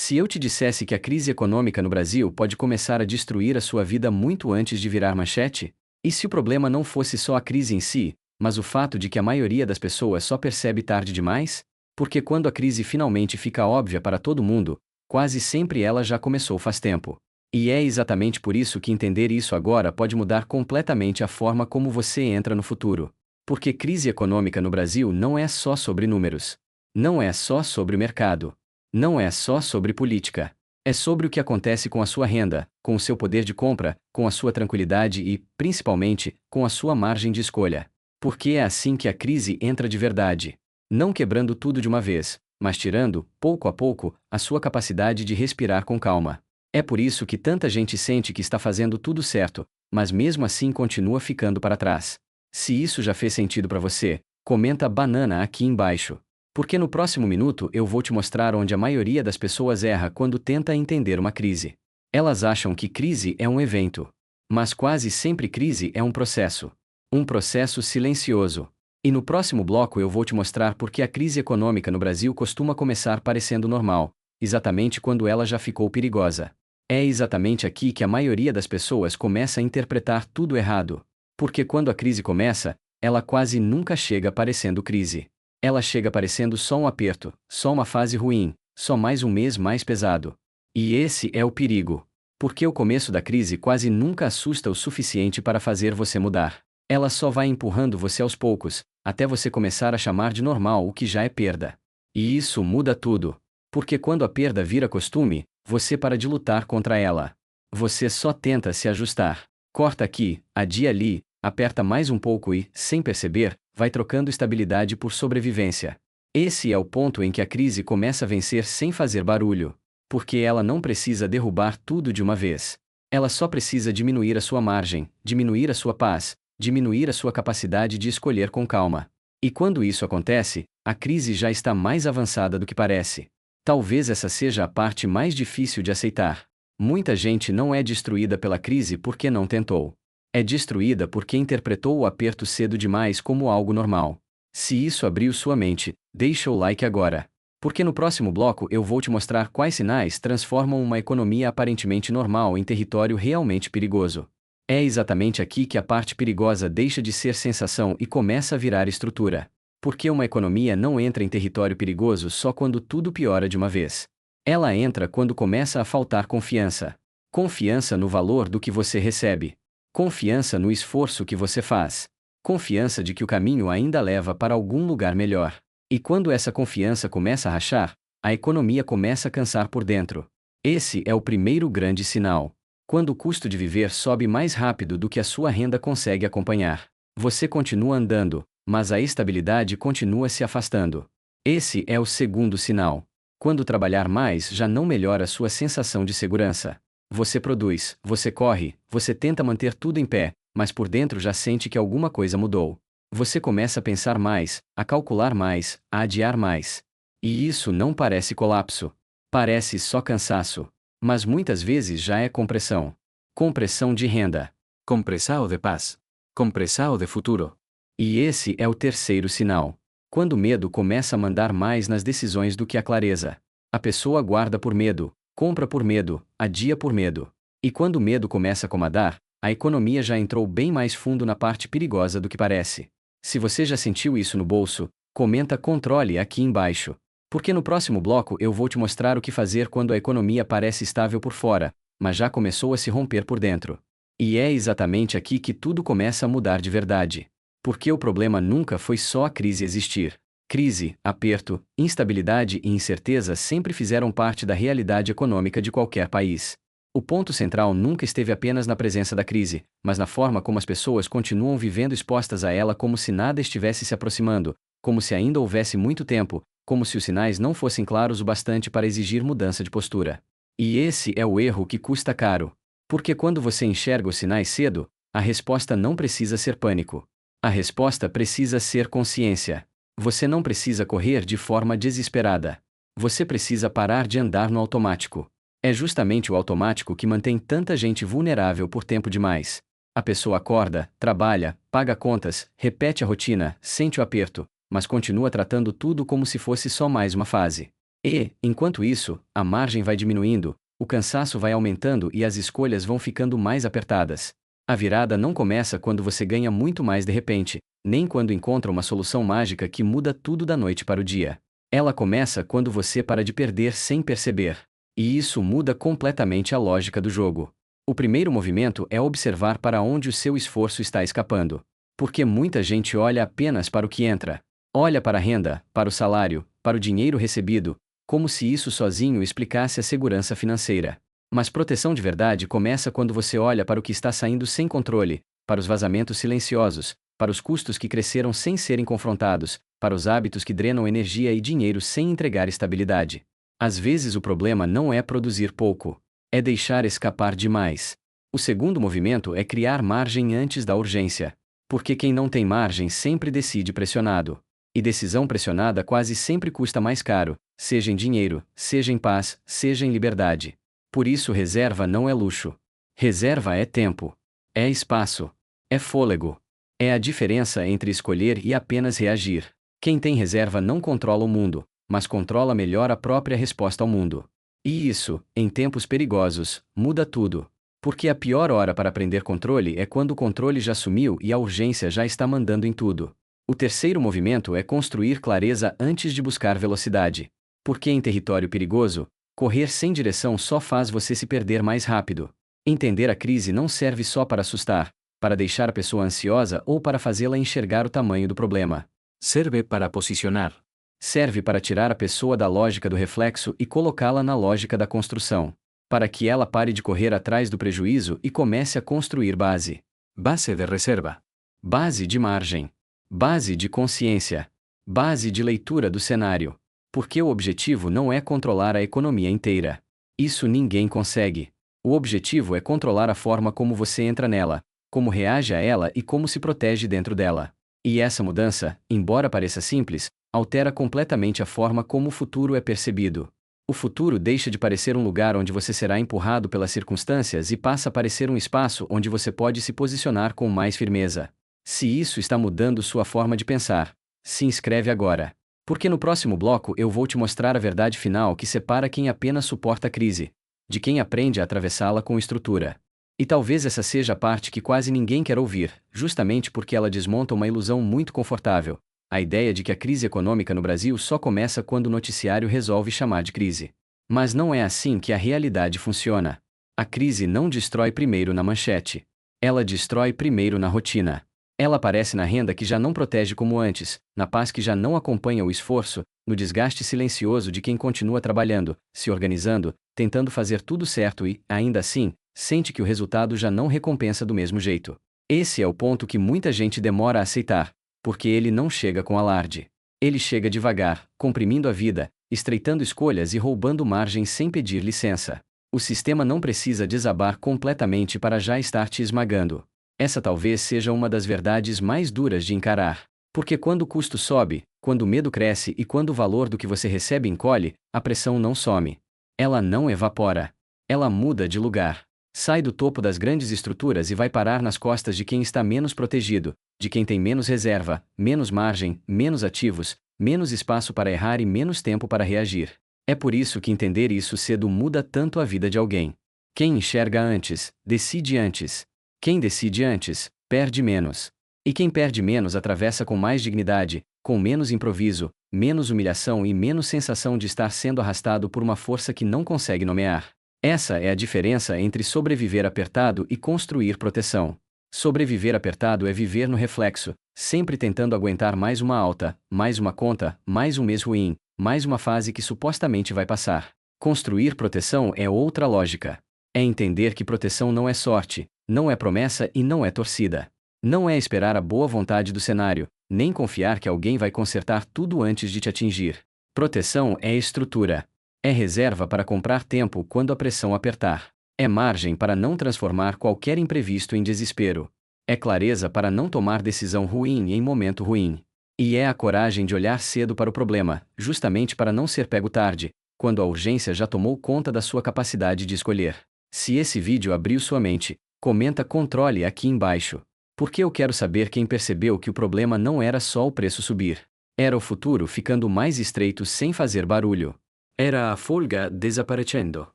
Se eu te dissesse que a crise econômica no Brasil pode começar a destruir a sua vida muito antes de virar manchete? E se o problema não fosse só a crise em si, mas o fato de que a maioria das pessoas só percebe tarde demais? Porque quando a crise finalmente fica óbvia para todo mundo, quase sempre ela já começou faz tempo. E é exatamente por isso que entender isso agora pode mudar completamente a forma como você entra no futuro. Porque crise econômica no Brasil não é só sobre números. Não é só sobre o mercado. Não é só sobre política. É sobre o que acontece com a sua renda, com o seu poder de compra, com a sua tranquilidade e, principalmente, com a sua margem de escolha. Porque é assim que a crise entra de verdade. Não quebrando tudo de uma vez, mas tirando, pouco a pouco, a sua capacidade de respirar com calma. É por isso que tanta gente sente que está fazendo tudo certo, mas mesmo assim continua ficando para trás. Se isso já fez sentido para você, comenta banana aqui embaixo. Porque no próximo minuto eu vou te mostrar onde a maioria das pessoas erra quando tenta entender uma crise. Elas acham que crise é um evento. Mas quase sempre crise é um processo. Um processo silencioso. E no próximo bloco eu vou te mostrar por que a crise econômica no Brasil costuma começar parecendo normal, exatamente quando ela já ficou perigosa. É exatamente aqui que a maioria das pessoas começa a interpretar tudo errado. Porque quando a crise começa, ela quase nunca chega parecendo crise. Ela chega parecendo só um aperto, só uma fase ruim, só mais um mês mais pesado. E esse é o perigo. Porque o começo da crise quase nunca assusta o suficiente para fazer você mudar. Ela só vai empurrando você aos poucos, até você começar a chamar de normal o que já é perda. E isso muda tudo. Porque quando a perda vira costume, você para de lutar contra ela. Você só tenta se ajustar. Corta aqui, adia ali, aperta mais um pouco e, sem perceber, vai trocando estabilidade por sobrevivência. Esse é o ponto em que a crise começa a vencer sem fazer barulho. Porque ela não precisa derrubar tudo de uma vez. Ela só precisa diminuir a sua margem, diminuir a sua paz, diminuir a sua capacidade de escolher com calma. E quando isso acontece, a crise já está mais avançada do que parece. Talvez essa seja a parte mais difícil de aceitar. Muita gente não é destruída pela crise porque não tentou. É destruída porque interpretou o aperto cedo demais como algo normal. Se isso abriu sua mente, deixa o like agora. Porque no próximo bloco eu vou te mostrar quais sinais transformam uma economia aparentemente normal em território realmente perigoso. É exatamente aqui que a parte perigosa deixa de ser sensação e começa a virar estrutura. Porque uma economia não entra em território perigoso só quando tudo piora de uma vez. Ela entra quando começa a faltar confiança. Confiança no valor do que você recebe. Confiança no esforço que você faz. Confiança de que o caminho ainda leva para algum lugar melhor. E quando essa confiança começa a rachar, a economia começa a cansar por dentro. Esse é o primeiro grande sinal. Quando o custo de viver sobe mais rápido do que a sua renda consegue acompanhar. Você continua andando, mas a estabilidade continua se afastando. Esse é o segundo sinal. Quando trabalhar mais já não melhora a sua sensação de segurança. Você produz, você corre, você tenta manter tudo em pé, mas por dentro já sente que alguma coisa mudou. Você começa a pensar mais, a calcular mais, a adiar mais. E isso não parece colapso. Parece só cansaço. Mas muitas vezes já é compressão. Compressão de renda. Compressão de paz. Compressão de futuro. E esse é o terceiro sinal. Quando o medo começa a mandar mais nas decisões do que a clareza. A pessoa guarda por medo, compra por medo, adia por medo. E quando o medo começa a comandar, a economia já entrou bem mais fundo na parte perigosa do que parece. Se você já sentiu isso no bolso, comenta controle aqui embaixo. Porque no próximo bloco eu vou te mostrar o que fazer quando a economia parece estável por fora, mas já começou a se romper por dentro. E é exatamente aqui que tudo começa a mudar de verdade. Porque o problema nunca foi só a crise existir. Crise, aperto, instabilidade e incerteza sempre fizeram parte da realidade econômica de qualquer país. O ponto central nunca esteve apenas na presença da crise, mas na forma como as pessoas continuam vivendo expostas a ela como se nada estivesse se aproximando, como se ainda houvesse muito tempo, como se os sinais não fossem claros o bastante para exigir mudança de postura. E esse é o erro que custa caro. Porque quando você enxerga os sinais cedo, a resposta não precisa ser pânico. A resposta precisa ser consciência. Você não precisa correr de forma desesperada. Você precisa parar de andar no automático. É justamente o automático que mantém tanta gente vulnerável por tempo demais. A pessoa acorda, trabalha, paga contas, repete a rotina, sente o aperto, mas continua tratando tudo como se fosse só mais uma fase. E, enquanto isso, a margem vai diminuindo, o cansaço vai aumentando e as escolhas vão ficando mais apertadas. A virada não começa quando você ganha muito mais de repente, nem quando encontra uma solução mágica que muda tudo da noite para o dia. Ela começa quando você para de perder sem perceber. E isso muda completamente a lógica do jogo. O primeiro movimento é observar para onde o seu esforço está escapando. Porque muita gente olha apenas para o que entra. Olha para a renda, para o salário, para o dinheiro recebido, como se isso sozinho explicasse a segurança financeira. Mas proteção de verdade começa quando você olha para o que está saindo sem controle, para os vazamentos silenciosos, para os custos que cresceram sem serem confrontados, para os hábitos que drenam energia e dinheiro sem entregar estabilidade. Às vezes o problema não é produzir pouco, é deixar escapar demais. O segundo movimento é criar margem antes da urgência. Porque quem não tem margem sempre decide pressionado. E decisão pressionada quase sempre custa mais caro, seja em dinheiro, seja em paz, seja em liberdade. Por isso reserva não é luxo. Reserva é tempo. É espaço. É fôlego. É a diferença entre escolher e apenas reagir. Quem tem reserva não controla o mundo, mas controla melhor a própria resposta ao mundo. E isso, em tempos perigosos, muda tudo. Porque a pior hora para aprender controle é quando o controle já sumiu e a urgência já está mandando em tudo. O terceiro movimento é construir clareza antes de buscar velocidade. Porque em território perigoso, correr sem direção só faz você se perder mais rápido. Entender a crise não serve só para assustar, para deixar a pessoa ansiosa ou para fazê-la enxergar o tamanho do problema. Serve para posicionar. Serve para tirar a pessoa da lógica do reflexo e colocá-la na lógica da construção. Para que ela pare de correr atrás do prejuízo e comece a construir base. Base de reserva. Base de margem. Base de consciência. Base de leitura do cenário. Porque o objetivo não é controlar a economia inteira. Isso ninguém consegue. O objetivo é controlar a forma como você entra nela, como reage a ela e como se protege dentro dela. E essa mudança, embora pareça simples, altera completamente a forma como o futuro é percebido. O futuro deixa de parecer um lugar onde você será empurrado pelas circunstâncias e passa a parecer um espaço onde você pode se posicionar com mais firmeza. Se isso está mudando sua forma de pensar, se inscreve agora. Porque no próximo bloco eu vou te mostrar a verdade final que separa quem apenas suporta a crise, de quem aprende a atravessá-la com estrutura. E talvez essa seja a parte que quase ninguém quer ouvir, justamente porque ela desmonta uma ilusão muito confortável. A ideia de que a crise econômica no Brasil só começa quando o noticiário resolve chamar de crise. Mas não é assim que a realidade funciona. A crise não destrói primeiro na manchete. Ela destrói primeiro na rotina. Ela aparece na renda que já não protege como antes, na paz que já não acompanha o esforço, no desgaste silencioso de quem continua trabalhando, se organizando, tentando fazer tudo certo e, ainda assim, sente que o resultado já não recompensa do mesmo jeito. Esse é o ponto que muita gente demora a aceitar. Porque ele não chega com alarde. Ele chega devagar, comprimindo a vida, estreitando escolhas e roubando margem sem pedir licença. O sistema não precisa desabar completamente para já estar te esmagando. Essa talvez seja uma das verdades mais duras de encarar. Porque quando o custo sobe, quando o medo cresce e quando o valor do que você recebe encolhe, a pressão não some. Ela não evapora. Ela muda de lugar. Sai do topo das grandes estruturas e vai parar nas costas de quem está menos protegido, de quem tem menos reserva, menos margem, menos ativos, menos espaço para errar e menos tempo para reagir. É por isso que entender isso cedo muda tanto a vida de alguém. Quem enxerga antes, decide antes. Quem decide antes, perde menos. E quem perde menos atravessa com mais dignidade, com menos improviso, menos humilhação e menos sensação de estar sendo arrastado por uma força que não consegue nomear. Essa é a diferença entre sobreviver apertado e construir proteção. Sobreviver apertado é viver no reflexo, sempre tentando aguentar mais uma alta, mais uma conta, mais um mês ruim, mais uma fase que supostamente vai passar. Construir proteção é outra lógica. É entender que proteção não é sorte, não é promessa e não é torcida. Não é esperar a boa vontade do cenário, nem confiar que alguém vai consertar tudo antes de te atingir. Proteção é estrutura. É reserva para comprar tempo quando a pressão apertar. É margem para não transformar qualquer imprevisto em desespero. É clareza para não tomar decisão ruim em momento ruim. E é a coragem de olhar cedo para o problema, justamente para não ser pego tarde, quando a urgência já tomou conta da sua capacidade de escolher. Se esse vídeo abriu sua mente, comenta controle aqui embaixo. Porque eu quero saber quem percebeu que o problema não era só o preço subir. Era o futuro ficando mais estreito sem fazer barulho. Era a folga desaparecendo.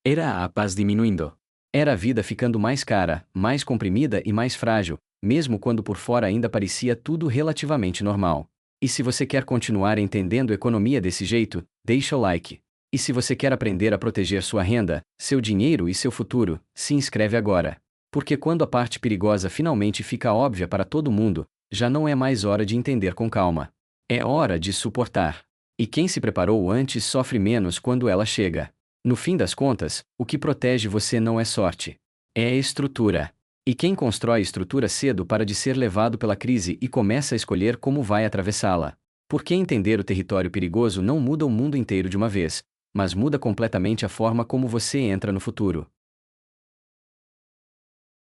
Era a paz diminuindo. Era a vida ficando mais cara, mais comprimida e mais frágil, mesmo quando por fora ainda parecia tudo relativamente normal. E se você quer continuar entendendo economia desse jeito, deixa o like. E se você quer aprender a proteger sua renda, seu dinheiro e seu futuro, se inscreve agora. Porque quando a parte perigosa finalmente fica óbvia para todo mundo, já não é mais hora de entender com calma. É hora de suportar. E quem se preparou antes sofre menos quando ela chega. No fim das contas, o que protege você não é sorte. É estrutura. E quem constrói estrutura cedo para de ser levado pela crise e começa a escolher como vai atravessá-la. Porque entender o território perigoso não muda o mundo inteiro de uma vez, mas muda completamente a forma como você entra no futuro.